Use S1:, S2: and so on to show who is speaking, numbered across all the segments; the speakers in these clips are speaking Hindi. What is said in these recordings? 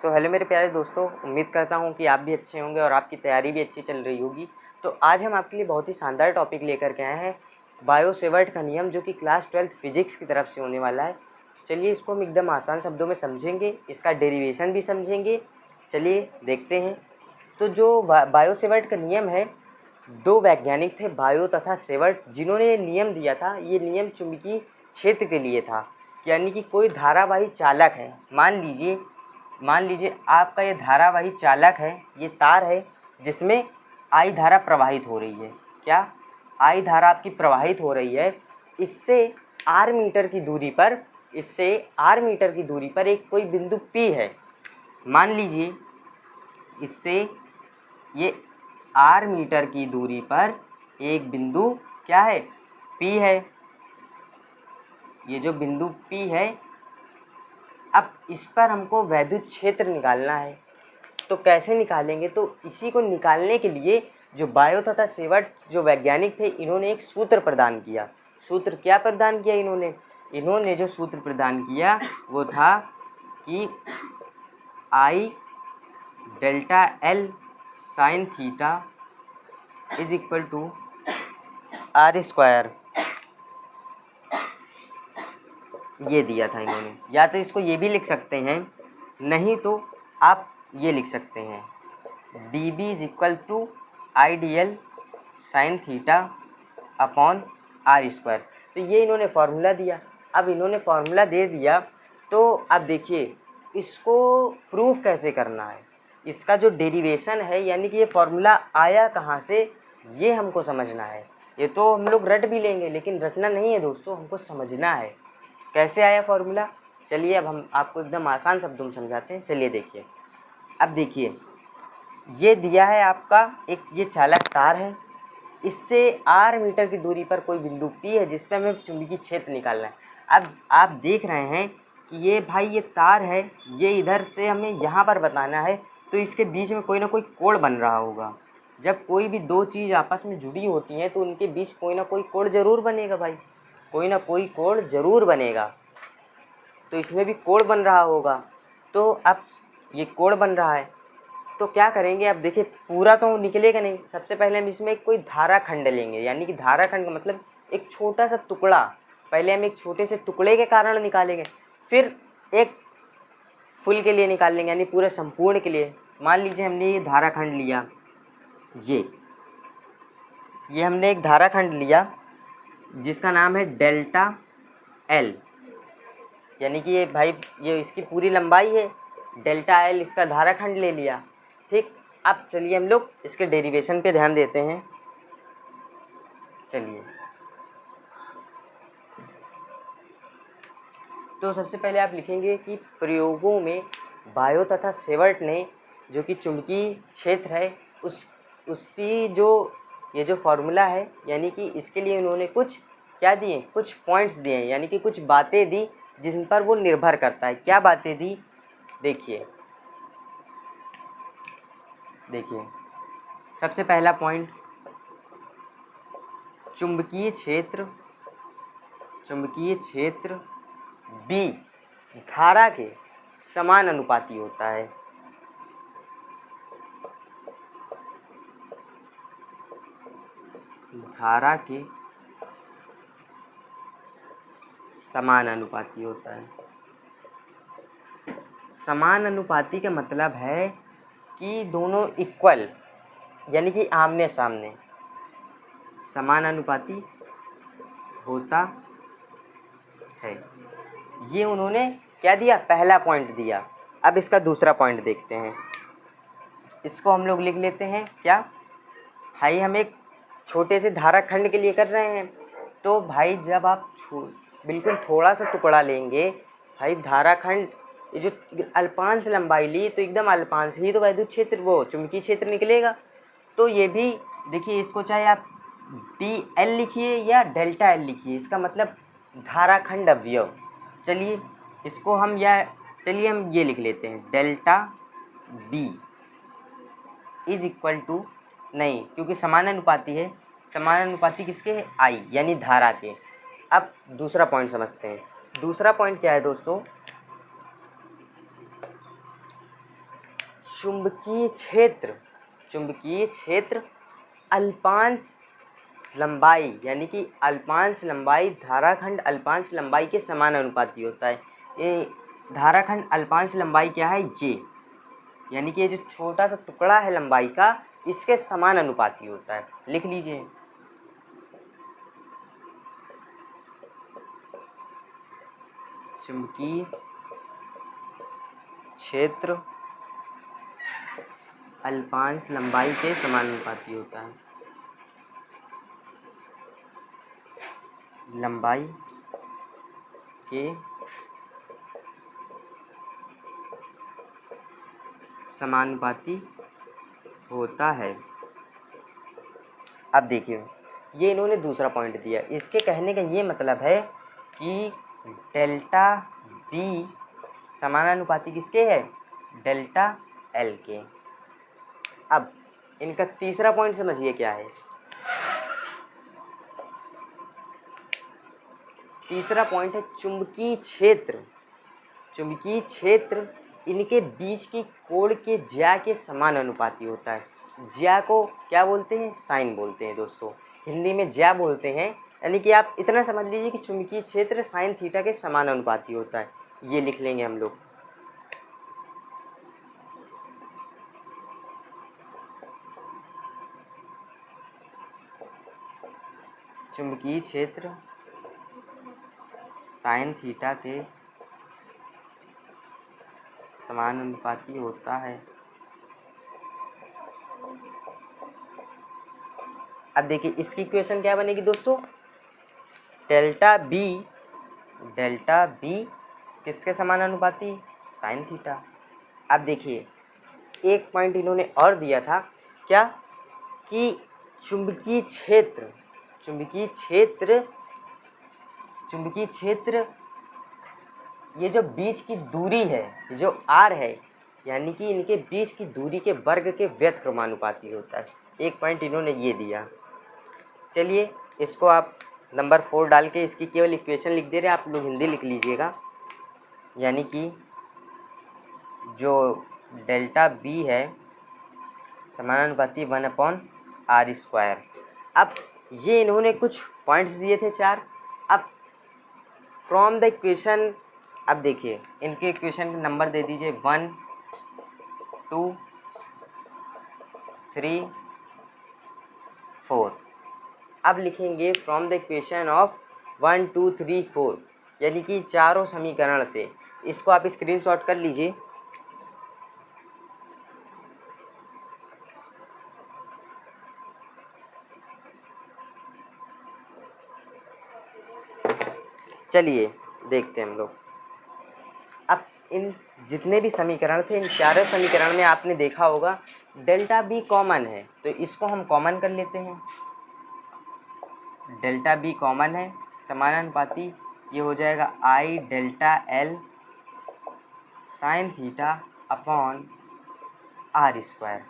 S1: सो हेलो मेरे प्यारे दोस्तों, उम्मीद करता हूँ कि आप भी अच्छे होंगे और आपकी तैयारी भी अच्छी चल रही होगी। तो आज हम आपके लिए बहुत ही शानदार टॉपिक लेकर के आए हैं, बायो सेवर्ट का नियम, जो कि क्लास 12 फिजिक्स की तरफ से होने वाला है। चलिए इसको हम एकदम आसान शब्दों में समझेंगे, इसका डेरिवेशन भी समझेंगे। चलिए देखते हैं। तो जो बायो सेवर्ट का नियम है, दो वैज्ञानिक थे बायो तथा सेवर्ट, जिन्होंने ये नियम दिया था। ये नियम चुंबकीय क्षेत्र के लिए था, यानी कि कोई धारावाही चालक है। मान लीजिए आपका ये धारावाही चालक है, ये तार है जिसमें आई धारा प्रवाहित हो रही है। क्या आई धारा आपकी प्रवाहित हो रही है? इससे आर मीटर की दूरी पर एक कोई बिंदु P है। मान लीजिए इससे ये आर मीटर की दूरी पर एक बिंदु क्या है? P है। ये जो बिंदु P है, अब इस पर हमको वैद्युत क्षेत्र निकालना है। तो कैसे निकालेंगे? तो इसी को निकालने के लिए जो बायो तथा सेवर्ट जो वैज्ञानिक थे, इन्होंने एक सूत्र प्रदान किया। सूत्र क्या प्रदान किया इन्होंने जो सूत्र प्रदान किया वो था कि I delta L sine theta is equal to r square. ये दिया था इन्होंने। या तो इसको ये भी लिख सकते हैं, नहीं तो आप ये लिख सकते हैं, D B is equal to I D L sine theta upon R square. तो ये इन्होंने फार्मूला दिया। अब इन्होंने फार्मूला दे दिया, तो अब देखिए इसको प्रूफ कैसे करना है। इसका जो डेरिवेशन है, यानी कि ये फार्मूला आया कहाँ से, ये हमको समझना है। ये तो हम लोग रट भी लेंगे, लेकिन रटना नहीं है दोस्तों, हमको समझना है कैसे आया फार्मूला। चलिए अब हम आपको एकदम आसान शब्दों में समझाते हैं। चलिए देखिए, अब देखिए ये दिया है आपका एक ये चालक तार है, इससे आर मीटर की दूरी पर कोई बिंदु P है जिस पर हमें चुंबकीय क्षेत्र निकालना है। अब आप देख रहे हैं कि ये भाई ये तार है, ये इधर से हमें यहाँ पर बताना है, तो इसके बीच में कोई ना कोई कोण बन रहा होगा। जब कोई भी दो चीज़ आपस में जुड़ी होती हैं तो उनके बीच कोई ना कोई कोण ज़रूर बनेगा भाई, कोई ना कोई कोण ज़रूर बनेगा। तो इसमें भी कोण बन रहा होगा। तो अब ये कोण बन रहा है, तो क्या करेंगे? अब देखिए पूरा तो निकलेगा नहीं। सबसे पहले हम इसमें कोई धारा खंड लेंगे, यानी कि धारा खंड का मतलब एक छोटा सा टुकड़ा। पहले हम एक छोटे से टुकड़े के कारण निकालेंगे, फिर एक फुल के लिए निकाल लेंगे, यानी पूरे संपूर्ण के लिए। मान लीजिए हमने ये धारा खंड लिया, ये हमने एक धारा खंड लिया जिसका नाम है डेल्टा एल, यानी कि ये भाई ये इसकी पूरी लंबाई है। डेल्टा एल इसका धारा खंड ले लिया। ठीक, अब चलिए हम लोग इसके डेरिवेशन पे ध्यान देते हैं। चलिए, तो सबसे पहले आप लिखेंगे कि प्रयोगों में बायो तथा सेवर्ट ने जो कि चुंबकीय क्षेत्र है उसकी जो ये जो फार्मूला है, यानी कि इसके लिए उन्होंने कुछ क्या दिए, कुछ पॉइंट्स दिए, यानी कि कुछ बातें दी जिन पर वो निर्भर करता है। क्या बातें दी? देखिए सबसे पहला पॉइंट, चुंबकीय क्षेत्र B धारा के समानुपाती होता है। धारा के समानुपाती होता है। समानुपाती का मतलब है कि दोनों इक्वल, यानी कि आमने सामने समानुपाती होता है। ये उन्होंने क्या दिया? पहला पॉइंट दिया। अब इसका दूसरा पॉइंट देखते हैं। इसको हम लोग लिख लेते हैं क्या? भाई हम एक छोटे से धारा खंड के लिए कर रहे हैं, तो भाई जब आप बिल्कुल थोड़ा सा टुकड़ा लेंगे, भाई धारा खंड ये जो अल्पांश लंबाई ली, तो एकदम अल्पांश ही तो वैद्युत क्षेत्र वो चुंबकीय क्षेत्र निकलेगा। तो ये भी देखिए, इसको चाहे आप डी एल लिखिए या डेल्टा एल लिखिए, इसका मतलब धारा खंड अवयव। चलिए इसको हम ये लिख लेते हैं, delta B is equal to, नहीं क्योंकि समानुपाती है, समानुपाती किसके है? आई, यानी धारा के। अब दूसरा पॉइंट समझते हैं। दूसरा पॉइंट क्या है दोस्तों? चुंबकीय क्षेत्र अल्पांश लंबाई, यानी कि अल्पांश लंबाई धाराखंड अल्पांश लंबाई के समानुपाती होता है। ये धाराखंड अल्पांश लंबाई क्या है, ये यानी कि ये जो छोटा सा टुकड़ा है लंबाई का, इसके समानुपाती होता है। लिख लीजिए। चुंबकीय क्षेत्र अल्पांश लंबाई के समानुपाती होता है। लंबाई के समानुपाती होता है। अब देखिए, ये इन्होंने दूसरा पॉइंट दिया। इसके कहने का ये मतलब है कि डेल्टा बी समानुपाती किसके है, डेल्टा एल के। अब इनका तीसरा पॉइंट समझिए क्या है। तीसरा पॉइंट है चुंबकीय क्षेत्र इनके बीच की कोण के ज्या के समानुपाती होता है। ज्या को क्या बोलते हैं, साइन बोलते हैं दोस्तों, हिंदी में ज्या बोलते हैं। यानी कि आप इतना समझ लीजिए कि चुंबकीय क्षेत्र साइन थीटा के समानुपाती होता है। ये लिख लेंगे हम लोग। चुंबकीय क्षेत्र साइन थीटा के समानुपाती होता है। अब देखिए इसकी इक्वेशन क्या बनेगी दोस्तों, डेल्टा बी किसके समानुपाती, साइन थीटा। अब देखिए एक पॉइंट इन्होंने और दिया था, क्या कि चुंबकीय क्षेत्र ये जो बीच की दूरी है, जो r है, यानी कि इनके बीच की दूरी के वर्ग के व्यतक्रमानुपाती होता है। एक पॉइंट इन्होंने ये दिया। चलिए इसको आप नंबर 4 डाल के इसकी केवल इक्वेशन लिख दे रहे हैं, आप लोग हिंदी लिख लीजिएगा। यानी कि जो डेल्टा बी है समानुपाती 1/r²। अब ये इन्होंने कुछ पॉइंट्स दिए थे 4। अब फ्रॉम द इक्वेशन, अब देखिए इनके इक्वेशन नंबर दे दीजिए 1 2 3 4। अब लिखेंगे फ्रॉम द इक्वेशन ऑफ 1 2 3 4, यानी कि चारों समीकरण से। इसको आप स्क्रीनशॉट कर लीजिए। चलिए देखते हैं हम लोग। अब इन जितने भी समीकरण थे, इन चारों समीकरण में आपने देखा होगा डेल्टा बी कॉमन है, तो इसको हम कॉमन कर लेते हैं। डेल्टा बी कॉमन है, समानुपाती ये हो जाएगा I delta L sine theta upon r²।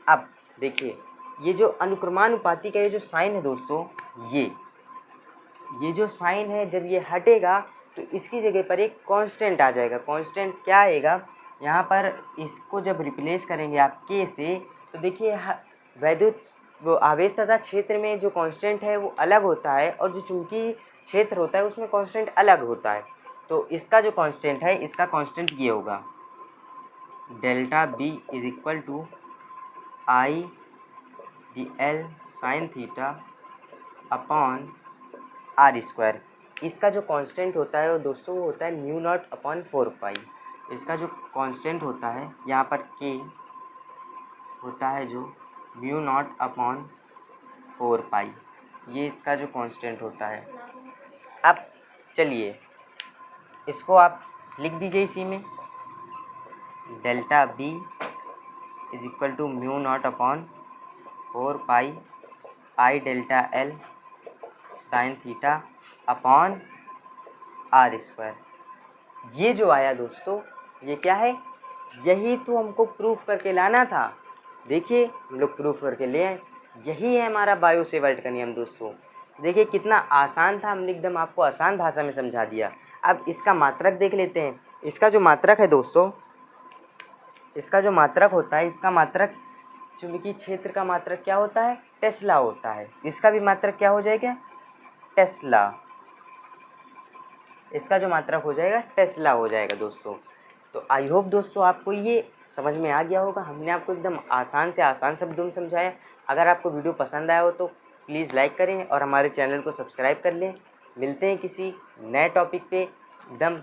S1: अब देखिए ये जो अनुक्रमानुपाती का ये जो साइन है दोस्तों, ये जो साइन है, जब ये हटेगा तो इसकी जगह पर एक कांस्टेंट आ जाएगा। कांस्टेंट क्या आएगा, यहाँ पर इसको जब रिप्लेस करेंगे आप के से, तो देखिए वैद्युत वो आवेश तथा क्षेत्र में जो कांस्टेंट है वो अलग होता है, और जो चुंबकीय क्षेत्र होता है उसमें कांस्टेंट अलग होता है। तो इसका जो कांस्टेंट है, इसका कांस्टेंट ये होगा delta B is equal to I D L sine theta upon r²। इसका जो कांस्टेंट होता है वो दोस्तों वो होता है म्यू नॉट अपॉन 4 पाई। इसका जो कांस्टेंट होता है यहाँ पर k होता है जो म्यू नॉट अपॉन 4 पाई, ये इसका जो कांस्टेंट होता है। अब चलिए इसको आप लिख दीजिए इसी में, delta B is equal to mu naught upon 4 pi I delta L sine theta upon r²। ये जो आया दोस्तों, ये क्या है, यही तो हमको प्रूफ करके लाना था। देखिए हम लोग प्रूफ करके ले आए, यही है हमारा बायो-सेवर्ट का नियम दोस्तों। देखिए कितना आसान था, हमने एकदम आपको आसान भाषा में समझा दिया। अब इसका मात्रक देख लेते हैं। इसका जो मात्रक है दोस्तों, इसका जो मात्रक होता है, इसका मात्रक चुंबकीय क्षेत्र का मात्रक क्या होता है? टेस्ला होता है। इसका भी मात्रक क्या हो जाएगा? टेस्ला। इसका जो मात्रक हो जाएगा टेस्ला हो जाएगा दोस्तों। तो आई होप दोस्तों आपको ये समझ में आ गया होगा। हमने आपको एकदम आसान से आसान शब्दों में समझाया। अगर आपको वीडियो पसंद आया हो तो प्लीज़ लाइक करें और हमारे चैनल को सब्सक्राइब कर लें। मिलते हैं किसी नए टॉपिक पे एकदम